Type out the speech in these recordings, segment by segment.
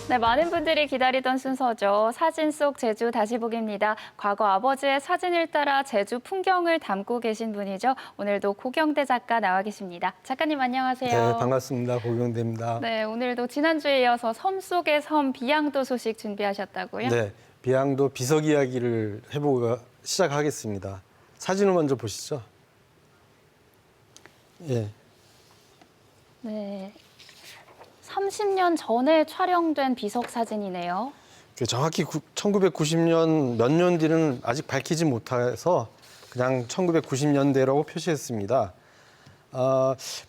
네, 많은 분들이 기다리던 순서죠. 사진 속 제주 다시 보기입니다. 과거 아버지의 사진을 따라 제주 풍경을 담고 계신 분이죠. 오늘도 고경대 작가 나와 계십니다. 작가님 안녕하세요. 네, 반갑습니다. 고경대입니다. 네, 오늘도 지난주에 이어서 섬 속의 섬 비양도 소식 준비하셨다고요? 네, 비양도 비석 이야기를 해보고 시작하겠습니다. 사진을 먼저 보시죠. 예. 네. 30년 전에 촬영된 비석 사진이네요. 정확히 1990년 몇 년 뒤는 아직 밝히지 못해서 그냥 1990년대라고 표시했습니다.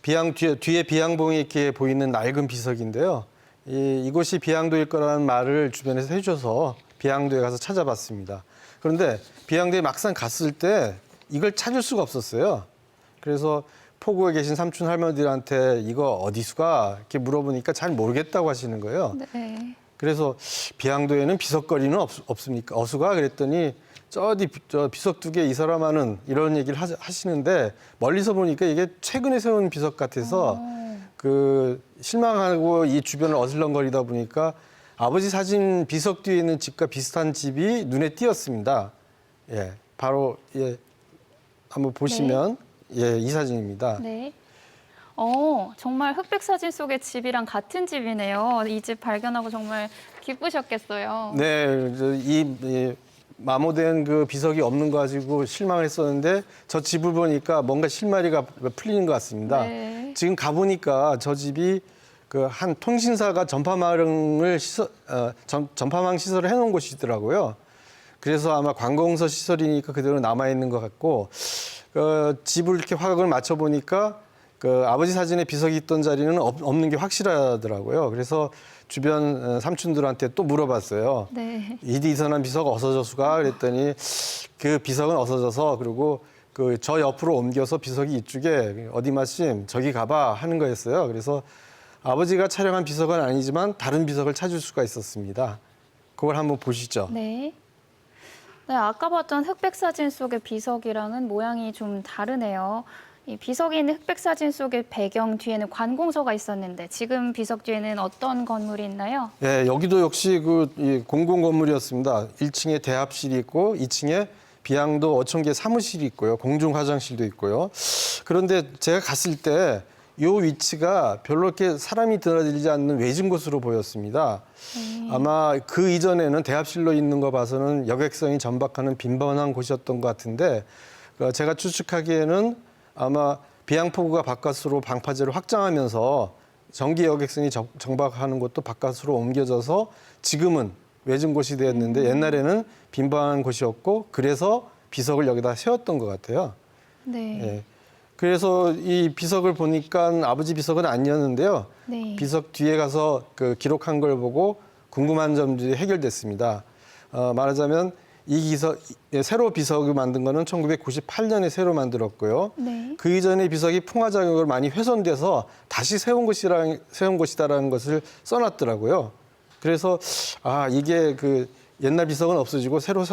비양 뒤에 비양봉이 이렇게 보이는 낡은 비석인데요. 이곳이 비양도일 거라는 말을 주변에서 해줘서 비양도에 가서 찾아봤습니다. 그런데 비양도에 막상 갔을 때 이걸 찾을 수가 없었어요. 그래서 포구에 계신 삼촌 할머니들한테 이거 어디수가 이렇게 물어보니까 잘 모르겠다고 하시는 거예요. 네. 그래서 비양도에는 비석거리는 없습니까? 어수가? 그랬더니 저 비석 두 개 이 사람하는 이런 얘기를 하시는데 멀리서 보니까 이게 최근에 세운 비석 같아서 실망하고 이 주변을 어슬렁거리다 보니까 아버지 사진 비석 뒤에 있는 집과 비슷한 집이 눈에 띄었습니다. 예, 바로 한번 보시면 이 사진입니다. 네. 정말 흑백 사진 속의 집이랑 같은 집이네요. 이 집 발견하고 정말 기쁘셨겠어요. 네, 이 마모된 그 비석이 없는 거 가지고 실망을 했었는데 저 집을 보니까 뭔가 실마리가 풀리는 것 같습니다. 네. 지금 가보니까 저 집이 그 한 통신사가 전파망 시설을 해놓은 곳이더라고요. 그래서 아마 관공서 시설이니까 그대로 남아있는 것 같고 집을 이렇게 화각을 맞춰보니까 아버지 사진에 비석이 있던 자리는 없는 게 확실하더라고요. 그래서 주변 삼촌들한테 또 물어봤어요. 네. 이 선한 비석 어서져수가 그랬더니 그 비석은 어서져서 그리고 저 옆으로 옮겨서 비석이 이쪽에 어디 마침 저기 가봐 하는 거였어요. 그래서 아버지가 촬영한 비석은 아니지만 다른 비석을 찾을 수가 있었습니다. 그걸 한번 보시죠. 네. 네, 아까 봤던 흑백 사진 속의 비석이랑은 모양이 좀 다르네요. 이 비석이 있는 흑백 사진 속의 배경 뒤에는 관공서가 있었는데 지금 비석 뒤에는 어떤 건물이 있나요? 네, 여기도 역시 이 공공 건물이었습니다. 1층에 대합실이 있고 2층에 비양도 어촌계 사무실이 있고요. 공중 화장실도 있고요. 그런데 제가 갔을 때 이 위치가 별로 이렇게 사람이 드나들지 않는 외진 곳으로 보였습니다. 아마 그 이전에는 대합실로 있는 거 봐서는 여객선이 전박하는 빈번한 곳이었던 것 같은데 제가 추측하기에는 아마 비양포구가 바깥으로 방파제를 확장하면서 전기 여객선이 정박하는 곳도 바깥으로 옮겨져서 지금은 외진 곳이 되었는데 옛날에는 빈번한 곳이었고 그래서 비석을 여기다 세웠던 것 같아요. 네. 예. 그래서 이 비석을 보니까 아버지 비석은 아니었는데요. 네. 비석 뒤에 가서 기록한 걸 보고 궁금한 점들이 해결됐습니다. 말하자면 새로 비석을 만든 거는 1998년에 새로 만들었고요. 네. 그 이전에 비석이 풍화작용으로 많이 훼손돼서 다시 세운 것이다라는 것을 써놨더라고요. 그래서 이게 옛날 비석은 없어지고 새로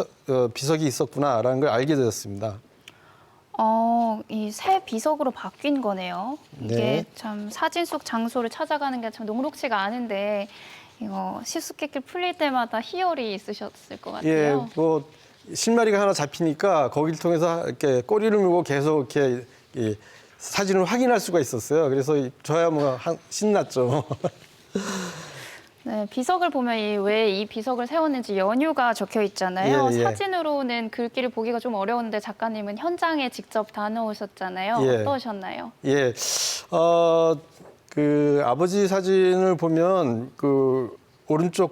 비석이 있었구나라는 걸 알게 되었습니다. 이 새 비석으로 바뀐 거네요. 이게 네. 참 사진 속 장소를 찾아가는 게 참 녹록지가 않은데 이거 수수께끼 풀릴 때마다 희열이 있으셨을 것 같아요. 예, 실마리가 하나 잡히니까 거기를 통해서 이렇게 꼬리를 물고 계속 이렇게 사진을 확인할 수가 있었어요. 그래서 저야 신났죠. 네, 비석을 보면 왜 이 비석을 세웠는지 연유가 적혀 있잖아요. 예, 예. 사진으로는 글귀를 보기가 좀 어려운데 작가님은 현장에 직접 다녀오셨잖아요. 예. 어떠셨나요? 예, 아버지 사진을 보면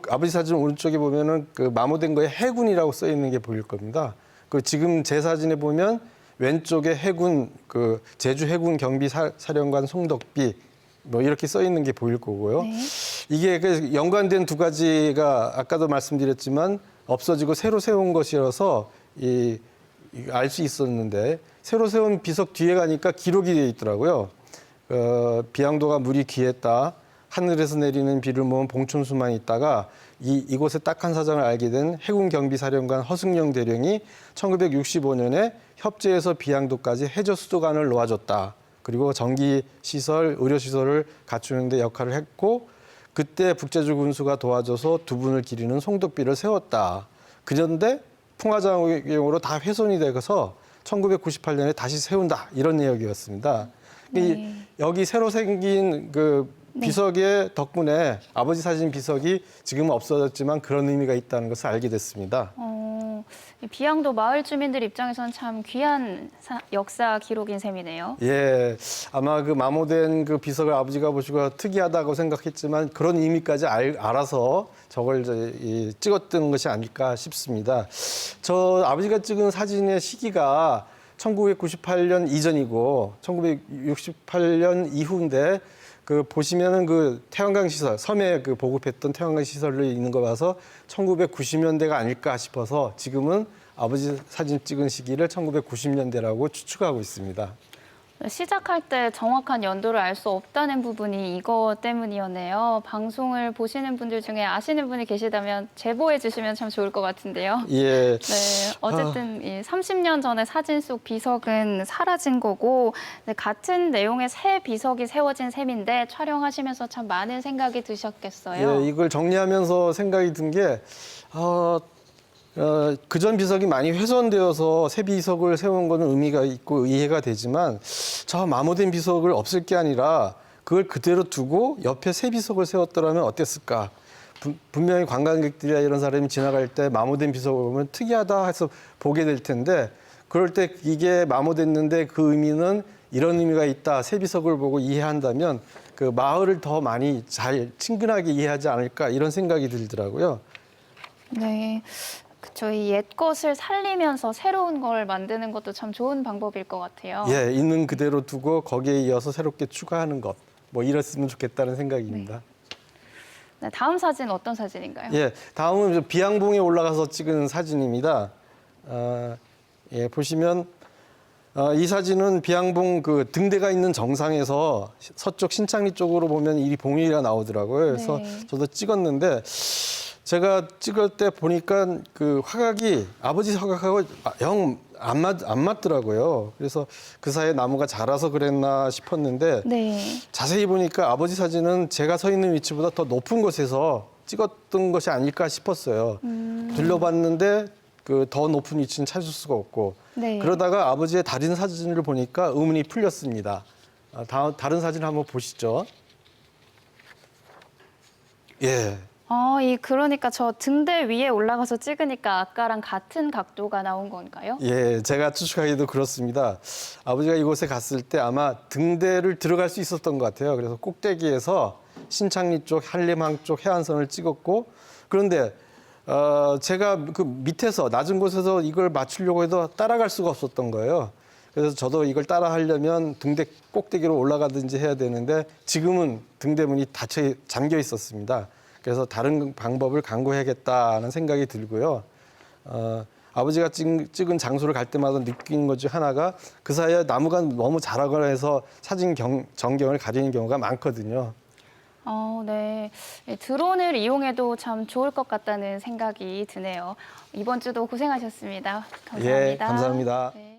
아버지 사진 오른쪽에 보면은 마모된 거에 해군이라고 써 있는 게 보일 겁니다. 지금 제 사진에 보면 왼쪽에 해군 제주 해군 경비 사령관 송덕비 이렇게 써 있는 게 보일 거고요. 네. 이게 연관된 두 가지가 아까도 말씀드렸지만 없어지고 새로 세운 것이라서 알 수 있었는데 새로 세운 비석 뒤에 가니까 기록이 되어 있더라고요. 비양도가 물이 귀했다. 하늘에서 내리는 비를 모은 봉춘수만 있다가 이곳의 딱한 사정을 알게 된 해군 경비사령관 허승영 대령이 1965년에 협재에서 비양도까지 해저 수도관을 놓아줬다. 그리고 전기시설, 의료시설을 갖추는 데 역할을 했고 그때 북제주 군수가 도와줘서 두 분을 기리는 송도비를 세웠다. 그런데 풍화작용으로 다 훼손이 되어서 1998년에 다시 세운다. 이런 내용이었습니다. 네. 여기 새로 생긴 그 비석의 덕분에 아버지 사진 비석이 지금은 없어졌지만 그런 의미가 있다는 것을 알게 됐습니다. 이 비양도 마을 주민들 입장에서는 참 귀한 역사 기록인 셈이네요. 예, 아마 그 마모된 그 비석을 아버지가 보시고 특이하다고 생각했지만 그런 의미까지 알아서 저걸 찍었던 것이 아닐까 싶습니다. 저 아버지가 찍은 사진의 시기가 1998년 이전이고 1968년 이후인데 그 보시면은 그 태양광 시설 섬에 그 보급했던 태양광 시설로 있는 거 봐서 1990년대가 아닐까 싶어서 지금은 아버지 사진 찍은 시기를 1990년대라고 추측하고 있습니다. 시작할 때 정확한 연도를 알 수 없다는 부분이 이거 때문이었네요. 방송을 보시는 분들 중에 아시는 분이 계시다면 제보해 주시면 참 좋을 것 같은데요. 예. 네, 어쨌든 이 30년 전에 사진 속 비석은 사라진 거고 같은 내용의 새 비석이 세워진 셈인데 촬영하시면서 참 많은 생각이 드셨겠어요. 예, 이걸 정리하면서 생각이 든 게 그전 비석이 많이 훼손되어서 새 비석을 세운 거는 의미가 있고 이해가 되지만 저 마모된 비석을 없앨 게 아니라 그걸 그대로 두고 옆에 새 비석을 세웠더라면 어땠을까? 분명히 관광객들이나 이런 사람이 지나갈 때 마모된 비석을 보면 특이하다 해서 보게 될 텐데 그럴 때 이게 마모됐는데 그 의미는 이런 의미가 있다. 새 비석을 보고 이해한다면 그 마을을 더 많이 잘 친근하게 이해하지 않을까 이런 생각이 들더라고요. 네. 저희 옛 것을 살리면서 새로운 걸 만드는 것도 참 좋은 방법일 것 같아요. 예, 있는 그대로 두고 거기에 이어서 새롭게 추가하는 것. 뭐 이랬으면 좋겠다는 생각입니다. 네, 다음 사진 어떤 사진인가요? 예, 다음은 비양봉에 올라가서 찍은 사진입니다. 예, 보시면 이 사진은 비양봉 그 등대가 있는 정상에서 서쪽 신창리 쪽으로 보면 이 봉이가 나오더라고요. 그래서 네. 저도 찍었는데 제가 찍을 때 보니까 그 화각이 아버지 화각하고 영 안 맞더라고요. 그래서 그 사이에 나무가 자라서 그랬나 싶었는데 네. 자세히 보니까 아버지 사진은 제가 서 있는 위치보다 더 높은 곳에서 찍었던 것이 아닐까 싶었어요. 둘러봤는데 그 더 높은 위치는 찾을 수가 없고 네. 그러다가 아버지의 다른 사진을 보니까 의문이 풀렸습니다. 다른 사진 한번 보시죠. 예. 그러니까 저 등대 위에 올라가서 찍으니까 아까랑 같은 각도가 나온 건가요? 예, 제가 추측하기도 그렇습니다. 아버지가 이곳에 갔을 때 아마 등대를 들어갈 수 있었던 것 같아요. 그래서 꼭대기에서 신창리 쪽, 한림항 쪽 해안선을 찍었고 그런데 제가 그 밑에서 낮은 곳에서 이걸 맞추려고 해도 따라갈 수가 없었던 거예요. 그래서 저도 이걸 따라 하려면 등대 꼭대기로 올라가든지 해야 되는데 지금은 등대문이 잠겨 있었습니다. 그래서 다른 방법을 강구해야겠다는 생각이 들고요. 아버지가 찍은 장소를 갈 때마다 느낀 것 중 하나가 그 사이에 나무가 너무 자라거나 해서 사진 전경을 가리는 경우가 많거든요. 네. 드론을 이용해도 참 좋을 것 같다는 생각이 드네요. 이번 주도 고생하셨습니다. 감사합니다. 예, 감사합니다. 네.